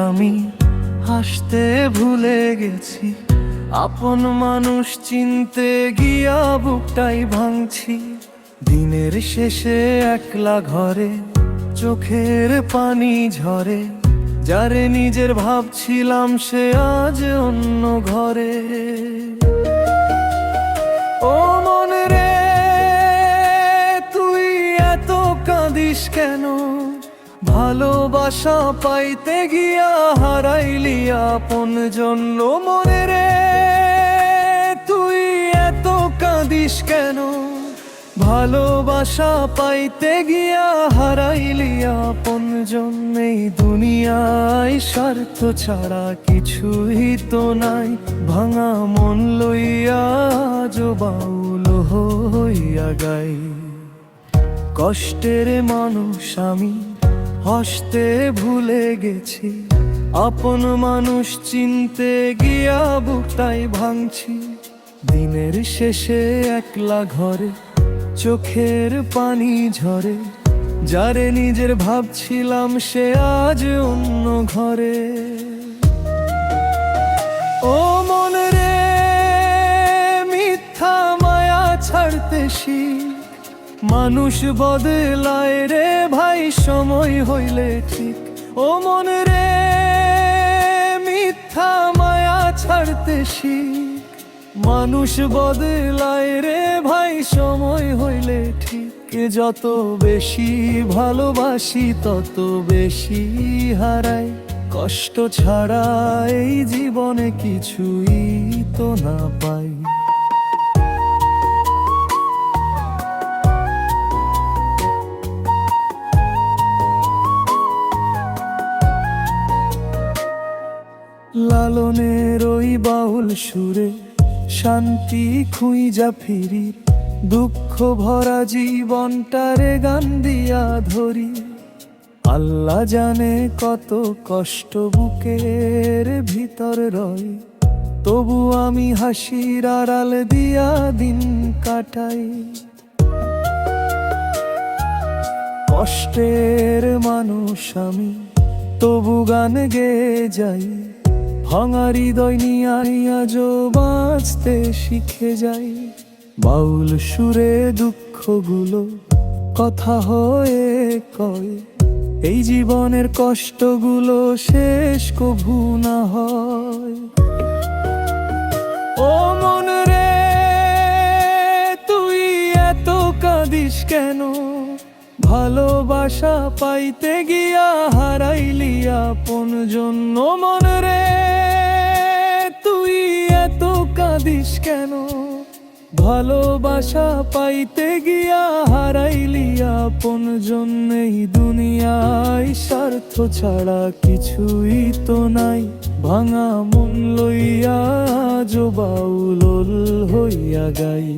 আমি হাসতে ভুলে গেছি, আপন মানুষ চিনতে গিয়া বুকটাই ভাঙছি। দিনের শেষে একলা ঘরে চোখের পানি ঝরে, যারে নিজের ভাবছিলাম সে আজ অন্য ঘরে। ও মন রে, তুই এত কাঁদিস কেন? ভালোবাসা পাইতে গিয়া হারাইলি আপনজন। মনে রে, তুই এত কাঁদিস কেন? ভালোবাসা পাইতে গিয়া হারাইলি আপনজন। এই দুনিয়ায় স্বার্থ ছাড়া কিছুই তো নাই, ভাঙা মন লইয়া আজ বাউল হইয়া গাই। কষ্টের মানুষ আমি হাসতে ভুলে গেছি, আপন মানুষ চিনতে গিয়া বুকটাই ভাঙছি। দিনের শেষে একলা ঘরে চোখের পানি ঝরে, যারে নিজের ভাবছিলাম সে আজ অন্য ঘরে। ও মন রে, মিথ্যা মায়া ছাড়তে শিখ, মানুষ বদলায় রে ভাই সময় হইলে ঠিক। ও মন রে, মিথ্যা মায়া ছাড়তে শিখ, মানুষ বদলায় রে ভাই সময় হইলে ঠিক। যত বেশি ভালোবাসি তত বেশি হারাই, কষ্ট ছাড়া এই জীবনে কিছুই তো না পাই। লালনের ওই বাউল সুরে শান্তি খুঁজা ফিরি, দুঃখ ভরা জীবনটারে গান দিয়া ধরি। আল্লাহ জানে কত কষ্ট বুকের ভিতর রয়, তবু আমি হাসির আড়াল দিয়া দিন কাটাই। কষ্টের মানুষ আমি তবু গান গেয়ে যাই, ভাঙা হৃদয় নিয়ে আজও বাঁচতে শিখে যাই। বাউল সুরে দুঃখগুলো কথা হয়ে কয়, এই জীবনের কষ্টগুলো শেষ কভু না হয়। ও মন রে, তুই এত কাঁদিস কেন? ভালোবাসা পাইতে গিয়া হারাইলি আপনজন। মন রে, তুই এত কাঁদিস কেন? ভালোবাসা পাইতে গিয়া হারাইলি আপনজন। এই দুনিয়ায় স্বার্থ ছাড়া কিছুই তো নাই, ভাঙা মন লইয়া আজ বাউল হইয়া গাই।